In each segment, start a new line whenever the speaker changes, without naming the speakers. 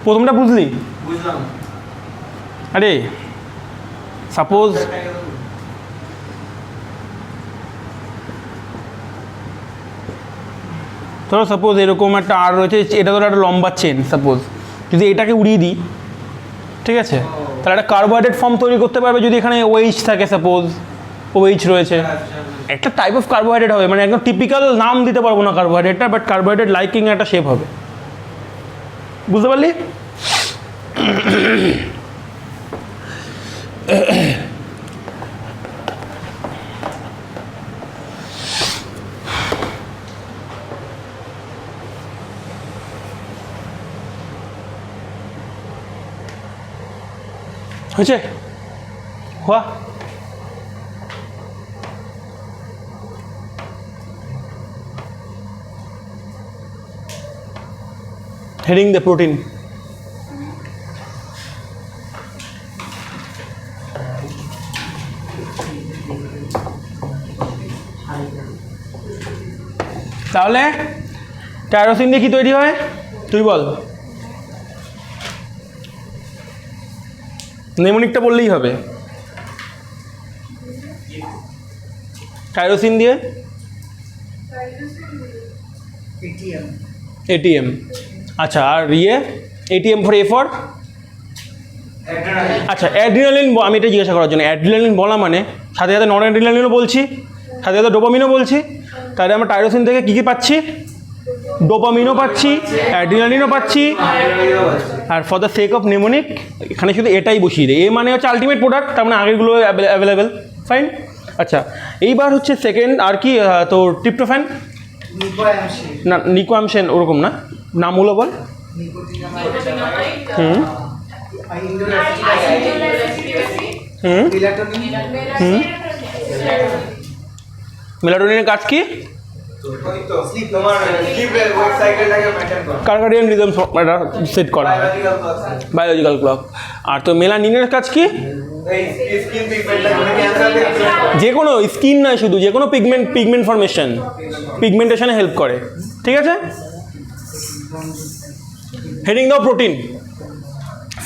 প্রথমটা বুঝলি?
বুঝলাম।
আরে সাপোজ ধরো সাপোজ এরকম একটা আর রয়েছে, এটা ধরো একটা লম্বা চেন, সাপোজ যদি এটাকে উড়িয়ে দিই, ঠিক আছে, তাহলে একটা কার্বোহাইড্রেট ফর্ম তৈরি করতে পারবে যদি এখানে ওএইচ থাকে, সাপোজ ওএইচ রয়েছে, একটা টাইপ অফ কার্বোহাইড্রেট হবে, মানে একদম টিপিক্যাল নাম দিতে পারবো না কার্বোহাইড্রেটটা, বাট কার্বোহাইড্রেট লাইকিং একটা শেপ হবে। বুঝতে পারলি? হয়েছে হওয়া? Heading the protein. তাহলে টাইরোসিন দিয়ে কি তৈরি হয় তুই বল? নেমোনিকটা বললেই হবে। টাইরোসিন দিয়ে এটিএম। আচ্ছা, আর এটিএম ফর এ ফর? আচ্ছা, অ্যাড্রিনালিন। আমি এটা জিজ্ঞাসা করার জন্য, অ্যাড্রিনালিন বলা মানে সাথে সাথে নন অ্যাড্রিনালিনও বলছি, সাথে সাথে ডোপামিনও বলছি, তাহলে আমরা টাইরোসিন থেকে কী কী পাচ্ছি? ডোপামিনও পাচ্ছি, অ্যাড্রিনালিনও পাচ্ছি, আর for the sake of mnemonic এখানে শুধু এটাই বসিয়ে দেয়। এ মানে হচ্ছে আলটিমেট প্রোডাক্ট, তার মানে আগেরগুলো অ্যাভেলেবেল। ফাইন। আচ্ছা, এইবার হচ্ছে সেকেন্ড আর কি, তো ট্রিপ্টোফ্যান না, নিকোয়ামশেন ওরকম না, নামগুলো বল। হুম হুম হুম। মেলাটোনিনের কাজ কি? কার্কাডিয়ান রিদম সেট করা হয়, বায়োলজিক্যাল ক্লক। আর তো মেলানিনের কাজ কি? যে কোনো স্কিন নয়, শুধু যে কোনো পিগমেন্ট ফর্মেশন, পিগমেন্টেশনে হেল্প করে। ঠিক আছে, হেডিং দাও প্রোটিন।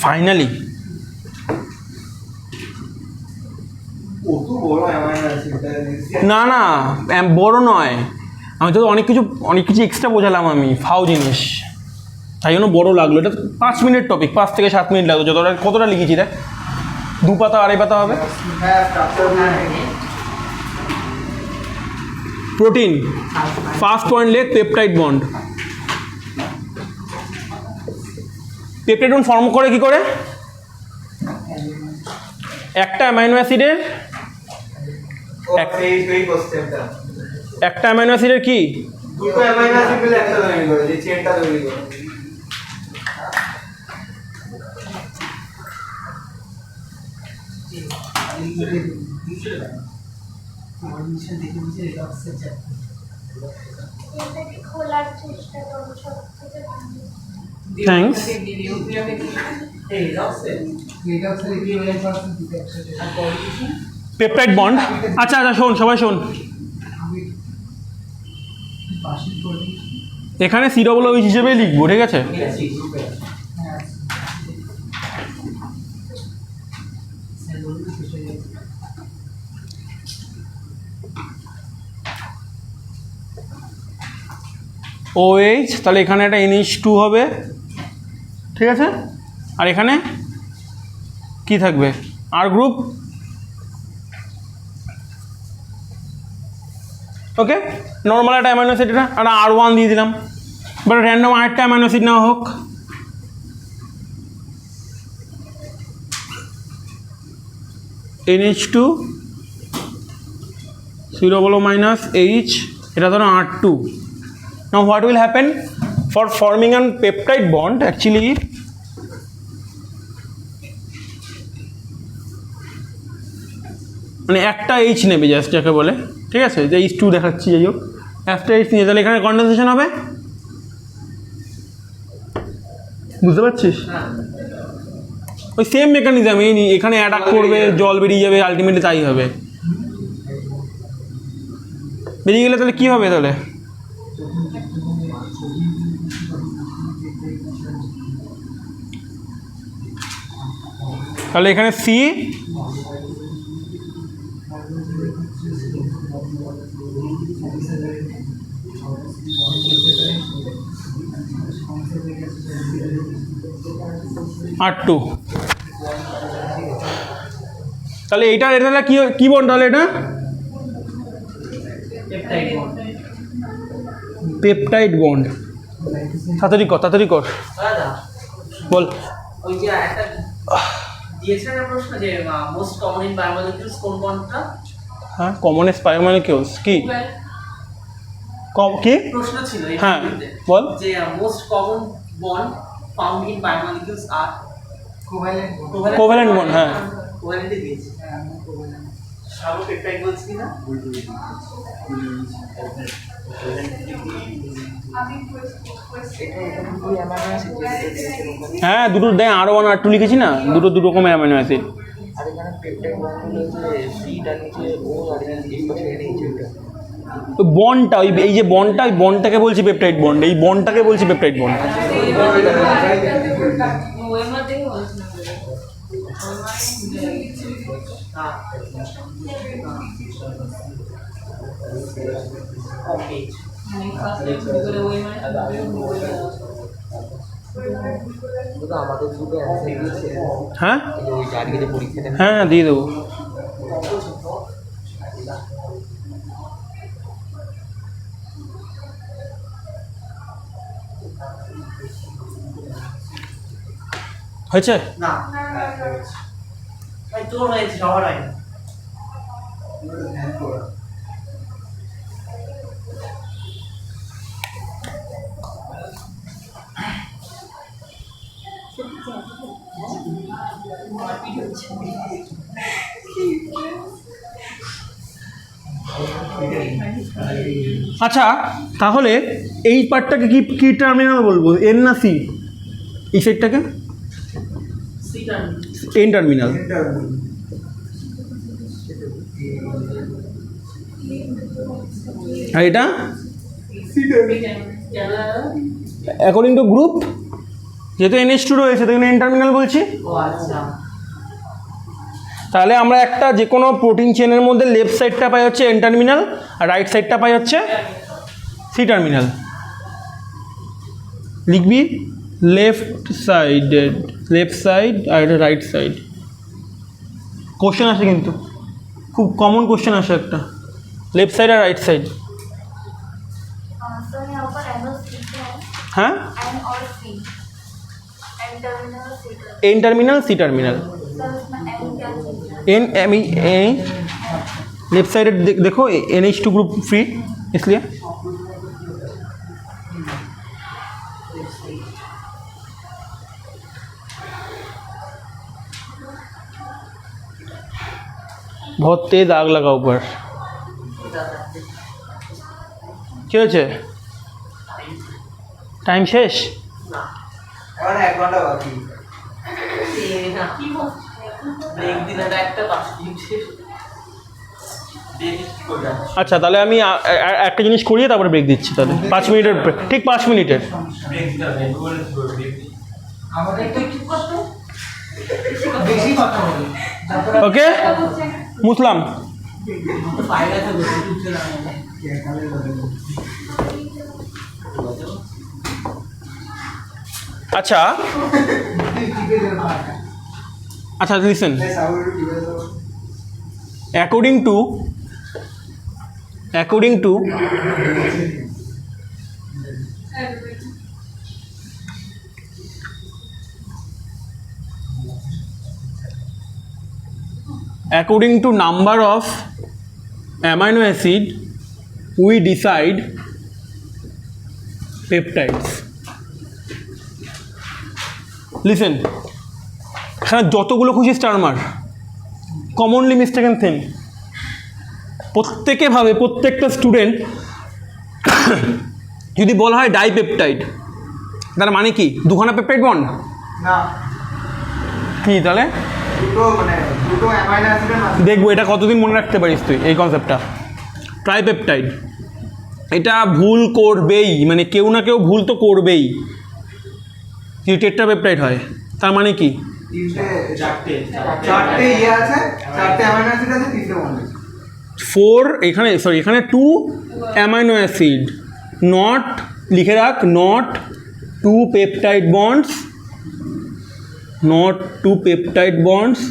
ফাইনালি না না বড় নয়, আমি তো অনেক কিছু এক্সট্রা বোঝালাম আমি, ফাও জিনিস, তাই জন্য বড় লাগলো। এটা 5 মিনিট টপিক, 5 থেকে 7 মিনিট লাগলো। কতটা লিখেছি দেখ, 2 পাতা 2.5 পাতা হবে। প্রোটিন ফার্স্ট পয়েন্ট লেখ peptide bond. Peptide bond form করে কি করে? একটা অ্যামাইনো অ্যাসিডের একটা অ্যামাইনো অ্যাসিডের কি?
দুটো অ্যামাইনো অ্যাসিড মিলে একটা তৈরি করে, যে চেনটা তৈরি করে।
থ্যাঙ্কস। Peptide bond. আচ্ছা আচ্ছা, শোন সবাই শোন, এখানে COOH হিসেবেই লিখবো, ঠিক আছে? OH, তাহলে এখানে একটা NH2 হবে, ঠিক আছে? আর এখানে কি থাকবে? আর গ্রুপ। ওকে, নর্মাল একটা অ্যামাইনো অ্যাসিড, এটা আর R1 দিয়ে দিলাম। এবার র্যান্ডম আরেকটা অ্যামাইনো অ্যাসিড নেওয়া হোক, NH2 COOH, এটা ধরো R2। Now what will happen for forming a peptide bond? Actually মানে একটা H নেবে জাস্ট, যাকে বলে, ঠিক আছে, যে H2 দেখাচ্ছি, যাই হোক একটা H নিয়ে, তাহলে এখানে কন্ডেনসেশন হবে। বুঝতে পারছিস? ওই সেম মেকানিজম, এখানে অ্যাটাক করবে, জল বেরিয়ে যাবে, আলটিমেটলি তাই হবে। বেরিয়ে গেলে তাহলে কি হবে? তাহলে তাহলে এখানে সি, R2। তাহলে এটা এটা কি কি বন্ড তাহলে এটা পেপটাইড বন্ড। তাড়াতাড়ি কর তাড়াতাড়ি কর, বল।
ওই যে একটা দিয়েছে না প্রশ্ন যে মোস্ট কমন ইন বায়োমলিকুলস কোন বন্ডটা?
হ্যাঁ, কমনেস্ট বায়োমলিকুলস কি কি
প্রশ্ন ছিল এই
হ্যাঁ
ভিডিওতে।
বল।
যে most common bond found in biomolecules are
covalent bond. হ্যাঁ,
কোভ্যালেন্টই দিয়েছে। সাবো পেপটাইড বলছি না?
হ্যাঁ দুটো দেখ, R1 R2 লিখেছি না, দুটো দু রকমের অ্যামাইনো অ্যাসিড।
আর এখানে পেপটাইড বন্ডগুলো হচ্ছে সিটা নিচে ও আর এই পাশে নিচে এটা।
ওই বন্ডটা, ওই এই যে বন্ডটা, ওই বন্ডটাকে বলছি পেপটাইড বন্ড, এই বন্ডটাকে বলছি পেপটাইড বন্ড।
আমাদের দুটো অ্যান্সার দিয়েছে
হ্যাঁ
ওই আজকে যে পরীক্ষাটা
হ্যাঁ দিয়ে দেবো। হয়েছে?
না ভাই তোর হয়েছে, সবার হয় না।
আচ্ছা তাহলে এই পার্টটাকে কি কি টার্মিনাল বলবো, এন না সি? এই সাইডটাকে এন টার্মিনাল। আর এটা অ্যাকর্ডিং টু গ্রুপ, যেহেতু NH2 রয়েছে তখন এন টার্মিনাল বলছি।
ও আচ্ছা,
তাহলে আমরা একটা যে কোনো প্রোটিন চেনের মধ্যে লেফট সাইডটা পাই হচ্ছে এন টার্মিনাল, আর রাইট সাইডটা পাই হচ্ছে সি টার্মিনাল। লিখবি লেফট সাইডেড, লেফট সাইড আর এটা রাইট সাইড। কোশ্চেন আসে কিন্তু, খুব কমন কোশ্চেন আসে একটা, লেফট সাইড আর রাইট সাইড।
सर यहाँ पर N और C है,
হ্যাঁ,
N और C, N टर्मिनल और C terminal.
N terminal C terminal.
Sir उसमें N क्या चीज़ है?
एन एम लेफ्ट साइड देखो NH2 ग्रुप फ्री, इसलिए बहुत तेज आग लगा ऊपर। কি হয়েছে? টাইম শেষ?
এখন 1 ঘন্টা বাকি।
ব্রেক দিলে একটা 5 মিনিট শেষ।
আচ্ছা তাহলে আমি একটা জিনিস করিয়ে তারপরে ব্রেক দিচ্ছি, তাহলে 5 মিনিটের break, ঠিক 5 মিনিটের।
আমাদের একটু ঠিক করতে বেশি কথা বলি।
ওকে মুসলাম।
ফাইলে তো বেশি কিছু না।
আচ্ছা আচ্ছা listen, according to number of amino acid we decide peptides. Listen, এখানে যতগুলো খুশি স্টার মার, কমনলি মিস্টেকেন থিং প্রত্যেকে ভাবে, প্রত্যেকটা স্টুডেন্ট যদি বলা হয় ডাইপেপটাইড তার মানে কি দুখানা পেপটাইড বন্ড
না,
কি তাহলে
দুটো অ্যামাইনো অ্যাসিডের মাঝে
দেখবো এটা কতদিন মনে রাখতে পারিস তুই এই কনসেপ্টটা। ট্রাইপেপটাইড, এটা ভুল করবেই, মানে কেউ না কেউ ভুল তো করবেই। যদি টেট্রাপেপটাইড হয় তার মানে কি
চারটে ইয়ে আছে, চারটে অ্যামাইনো অ্যাসিড আছে, তিনটে বন্ড আছে।
4 এখানে সরি এখানে 2 অ্যামাইনো অ্যাসিড, নট লিখে রাখ, not 2 peptide bonds, not 2 peptide bonds,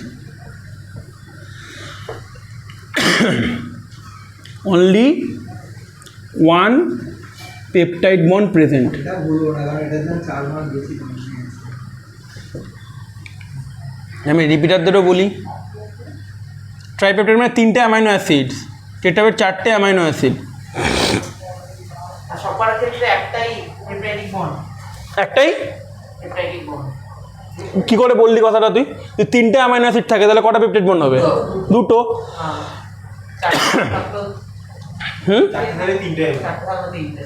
only 1 peptide bond present.
এটা বলবো না, কারণ এটার জন্য 4 মার্ক বেশি কম।
আমি রিপিটারদেরও বলি, ট্রাইপেপটাইড মানে 3টে amino acid, tetrapeptide 4টে amino acid.
আর সবার ক্ষেত্রে একটাই পেপটাইডিক বন্ড,
একটাই
পেপটাইডিক বন্ড।
কি করে বললি কথাটা তুই? যদি 3টে অ্যামাইনো অ্যাসিড থাকে তাহলে কটা পেপটাইড বন্ড হবে? দুটো।
চারটে থাকতো,
হুম,
চারটে থাকতো তিনটে।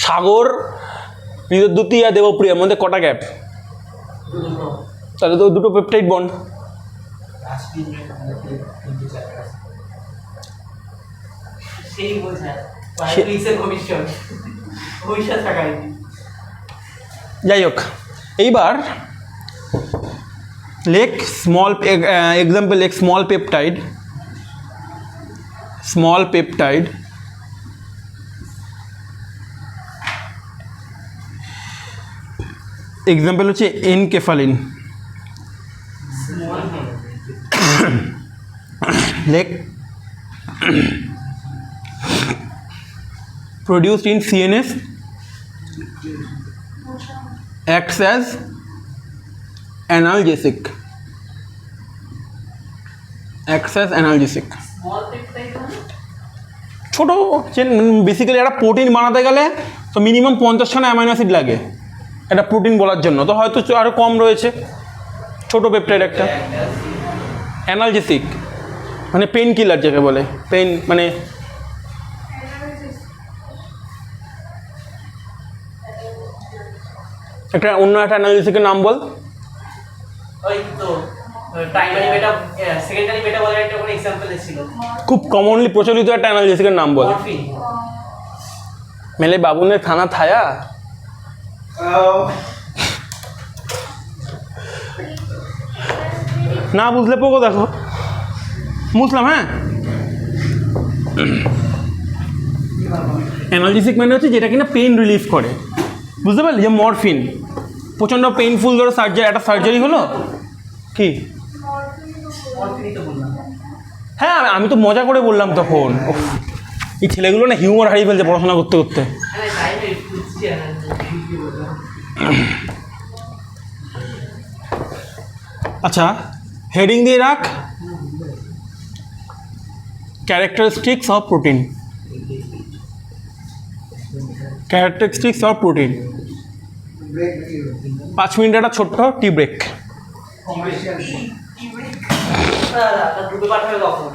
সাগর, বিদ্যুৎ আর দেবপ্রিয়ার মধ্যে কটা গ্যাপ?
দুটো।
তাহলে তো দুটো পেপটাইড বন্ড।
সেই বোঝায় বায়োফিজিক্সের ভবিষ্যৎ, ভবিষ্যৎ থাকাই।
যাই হোক, এইবার লেখ স্মল এক্সাম্পল, লেখ small peptide, small peptide example হচ্ছে এনকেফালিন। লেখ produced in CNS, acts as analgesic, acts as analgesic।
Small peptide মানে
ছোটো, বেসিক্যালি একটা প্রোটিন বানাতে গেলে তো মিনিমাম 50খানা অ্যামাইনো অ্যাসিড লাগে একটা প্রোটিন বলার জন্য, তো হয়তো আরও কম রয়েছে। ছোটো পেপটাইড একটা অ্যানালজেসিক মানে পেন কিলার যাকে বলে, পেন মানে একটা অন্য একটা অ্যানালজেসিকের নাম বল।
ওই তো প্রাইমারি বেটা, সেকেন্ডারি বেটা বলার একটা কোনো এক্সাম্পল ছিল,
খুব কমনলি প্রচলিত একটা অ্যানালজেসিকের নাম বল।
মরফিন।
মেলে বাবুনের থানা থায়া। না বুঝলে পোকো দেখো, বুঝলাম। হ্যাঁ, অ্যানালজেসিক মানে হচ্ছে যেটা কিনা পেন রিলিফ করে, বুঝতে পারলি? যে মরফিন প্রচণ্ড পেইনফুল, ধরো সার্জারি, একটা সার্জারি হলো কি,
মরফিনই তো বললাম।
হ্যাঁ আমি তো মজা করে বললাম তখন। উফ, এই ছেলেগুলো না হিউমার হারিয়ে ফেলছে পড়াশোনা করতে করতে।
হ্যাঁ টাইমে বুঝছি না কি বললাম।
আচ্ছা, হেডিং দিয়ে রাখ characteristics of protein, characteristics of protein. 5 minute একটা ছোট্ট টি ব্রেক।
গ্রুপে পাঠাবে কখন?